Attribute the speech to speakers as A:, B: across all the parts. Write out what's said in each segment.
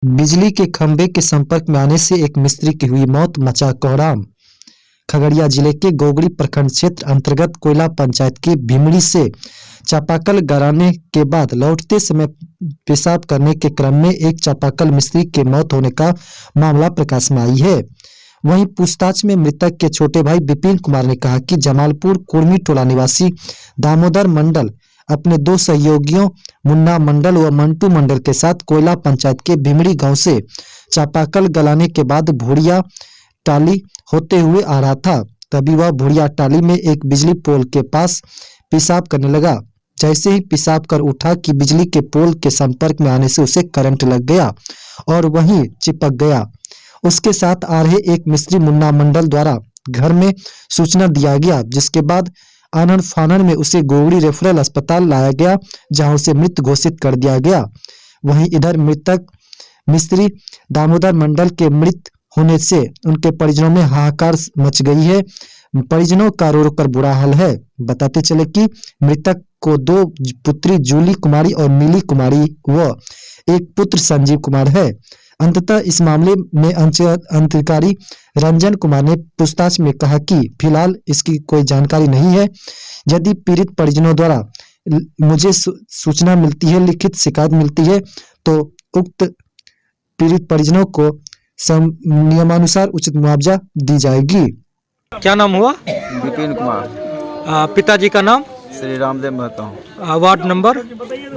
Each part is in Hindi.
A: बिजली के खंभे के संपर्क में आने से एक मिस्त्री की हुई मौत, मचा कोहराम। खगड़िया जिले के गोगड़ी प्रखंड क्षेत्र अंतर्गत कोयला पंचायत की भीमड़ी से चापाकल गराने के बाद लौटते समय पेशाब करने के क्रम में एक चापाकल मिस्त्री की मौत होने का मामला प्रकाश में आई है। वहीं पूछताछ में मृतक के छोटे भाई विपिन कुमार ने कहा कि जमालपुर कुर्मी टोला निवासी दामोदर मंडल अपने दो सहयोगियों मुन्ना मंडल व मंटू मंडल के साथ कोयला पंचायत के भीमड़ी गांव से चापाकल गलाने के बाद भूड़िया टाली होते हुए आ रहा था। तभी वह भूड़िया टाली में एक बिजली पोल के पास पेशाब करने लगा। जैसे ही पेशाब कर उठा कि बिजली के पोल के संपर्क में आने से उसे करंट लग गया और वहीं चिपक गया। उसके साथ आ रहे एक मिस्त्री मुन्ना मंडल द्वारा घर में सूचना दिया गया, जिसके बाद आनन फानन में उसे गोगड़ी रेफरल अस्पताल लाया गया, जहां उसे मृत घोषित कर दिया गया। वहीं इधर मृतक मिस्त्री दामोदर मंडल के मृत होने से उनके परिजनों में हाहाकार मच गई है। परिजनों का रो रो कर बुरा हाल है। बताते चले कि मृतक को दो पुत्री जूली कुमारी और नीली कुमारी व एक पुत्र संजीव कुमार है। अंततः इस मामले में अंचलाधिकारी रंजन कुमार ने पूछताछ में कहा कि फिलहाल इसकी कोई जानकारी नहीं है। यदि पीड़ित परिजनों द्वारा मुझे सूचना मिलती है, लिखित शिकायत मिलती है, तो उक्त पीड़ित परिजनों को नियमानुसार उचित मुआवजा दी जाएगी।
B: क्या नाम हुआ?
C: विपिन कुमार।
B: पिताजी का नाम?
C: Shri Ramdev Mahto.
B: Ward number?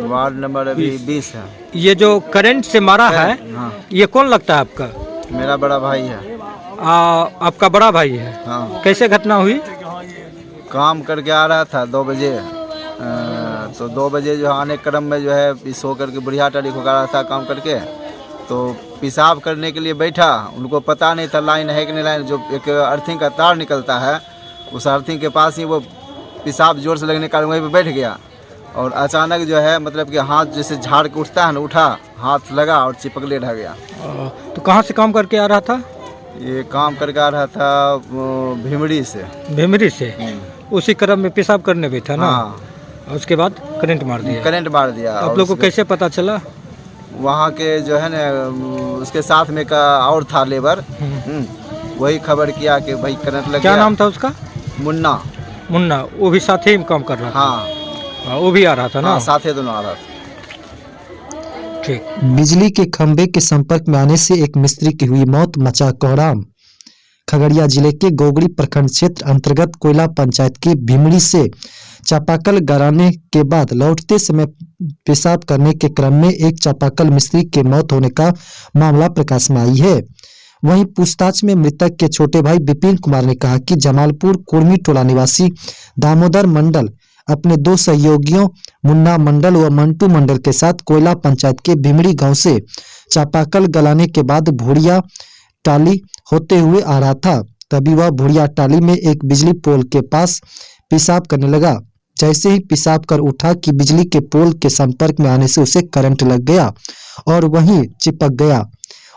C: Ward number अभी 20 है।
B: ये जो करंट से मारा है,
C: हाँ।
B: ये कौन लगता है आपका?
C: मेरा बड़ा भाई है।
B: आपका बड़ा भाई है?
C: हाँ।
B: कैसे घटना हुई?
C: काम करके आ रहा था 2 बजे, तो 2 बजे जो है आने क्रम में जो है सो करके बुढ़िया टाली खुका रहा था काम करके, तो पेशाब करने के लिए बैठा। उनको पता नहीं था लाइन है कि नहीं लाइन, जो एक अर्थिंग का तार निकलता है उस अर्थिंग के पास ही वो पेशाब जोर से लगने के कारण वहीं पे बैठ गया और अचानक जो है मतलब कि हाथ जैसे झाड़ के उठता है ना, उठा, हाथ लगा और चिपक ले ढह गया।
B: तो कहाँ से काम करके आ रहा था?
C: ये काम करके आ रहा था भीमड़ी से।
B: भीमड़ी से? उसी क्रम में पेशाब करने बैठा ना?
C: हाँ।
B: उसके बाद करंट मार दिया?
C: करंट मार दिया।
B: आप लोग को कैसे पता चला?
C: वहाँ के जो है ना उसके साथ में का और था लेबर, वही खबर किया कि भाई करंट लग गया।
B: क्या नाम था उसका?
C: मुन्ना।
B: मुन्ना। वो भी साथ ही काम कर रहा था?
C: हाँ।
B: वो भी आ रहा था ना?
C: हाँ, साथ ही दोनों आ रहा था।
B: ठीक।
A: बिजली के खंभे के संपर्क में आने से एक मिस्त्री की हुई मौत, मचा कोहराम। खगड़िया जिले के गोगड़ी प्रखंड क्षेत्र अंतर्गत कोयला पंचायत की भीमड़ी से चापाकल गराने के बाद लौटते समय पेशाब करने के क्रम में एक चापाकल मिस्त्री की मौत होने का मामला प्रकाश में आई है। वहीं पूछताछ में मृतक के छोटे भाई विपिन कुमार ने कहा कि जमालपुर कुर्मी टोला निवासी दामोदर मंडल अपने दो सहयोगियों मुन्ना मंडल व मंटू मंडल के साथ कोयला पंचायत के भीमड़ी गांव से चापाकल गलाने के बाद भूड़िया टाली होते हुए आ रहा था। तभी वह भूड़िया टाली में एक बिजली पोल के पास पेशाब करने लगा। जैसे ही पेशाब कर उठा कि बिजली के पोल के संपर्क में आने से उसे करंट लग गया और वहीं चिपक गया।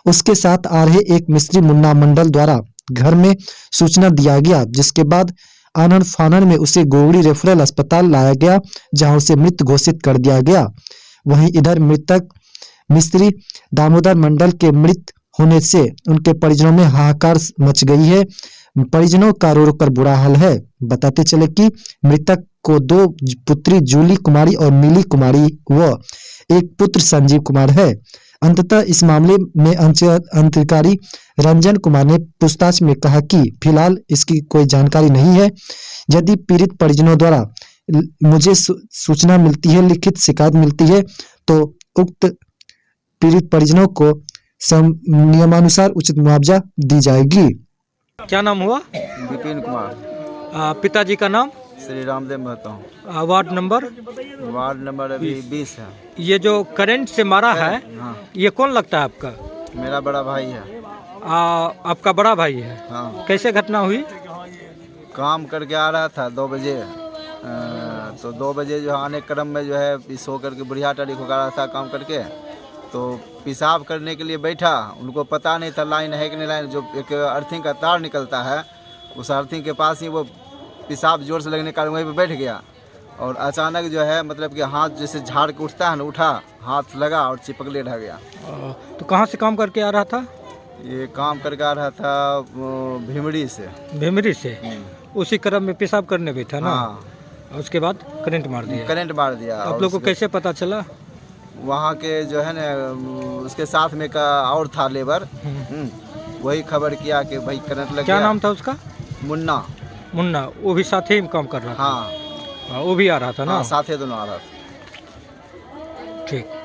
A: उसके साथ आ रहे एक मिस्त्री मुन्ना मंडल द्वारा घर में सूचना दिया गया, जिसके बाद आनन फानन में उसे गोगड़ी रेफरल अस्पताल लाया गया, जहां उसे मृत घोषित कर दिया गया। वहीं इधर मृतक मिस्त्री दामोदर मंडल के मृत होने से उनके परिजनों में हाहाकार मच गई है। परिजनों का रो रो कर बुरा हाल है। बताते चले कि मृतक को दो पुत्री जूली कुमारी और नीली कुमारी व एक पुत्र संजीव कुमार है। अंततः इस मामले में अंचलाधिकारी रंजन कुमार ने पूछताछ में कहा कि फिलहाल इसकी कोई जानकारी नहीं है। यदि पीड़ित परिजनों द्वारा मुझे सूचना मिलती है, लिखित शिकायत मिलती है, तो उक्त पीड़ित परिजनों को नियमानुसार उचित मुआवजा दी जाएगी।
B: क्या नाम हुआ?
C: विपिन कुमार।
B: पिताजी का नाम?
C: Shri Ramdev Mahto.
B: Ward number?
C: Ward number अभी 20 है।
B: ये जो करंट से मारा है,
C: हाँ।
B: ये कौन लगता है आपका?
C: मेरा बड़ा भाई है।
B: आपका बड़ा भाई है?
C: हाँ।
B: कैसे घटना हुई?
C: काम करके आ रहा था 2 बजे, तो 2 बजे जो है आने क्रम में जो है सो करके बुढ़िया टाली खुका रहा था काम करके, तो पेशाब करने के लिए बैठा। उनको पता नहीं था लाइन है कि नहीं लाइन, जो एक अर्थिंग का तार निकलता है उस अर्थिंग के पास ही वो पेशाब जोर से लगने के कारण वहीं पे बैठ गया और अचानक जो है मतलब कि हाथ जैसे झाड़ के उठता है ना, उठा, हाथ लगा और चिपकले रह गया।
B: तो कहाँ से काम करके आ रहा था?
C: ये काम करके आ रहा था भीमड़ी से।
B: भेमरी से। उसी क्रम में पेशाब करने बैठा ना?
C: हाँ,
B: और उसके बाद करंट मार दिया।
C: करंट मार दिया।
B: आप
C: और
B: लोग को
C: उसके-
B: कैसे पता चला?
C: वहाँ के जो है ना उसके साथ में का और था लेबर, वही खबर किया कि भाई करंट लग
B: क्या
C: गया।
B: नाम था उसका?
C: मुन्ना।
B: मुन्ना। वो भी साथ ही में काम कर रहा था?
C: हाँ
B: हाँ, वो भी आ रहा था ना?
C: हाँ, साथे दोनों आ रहा था।
B: ठीक।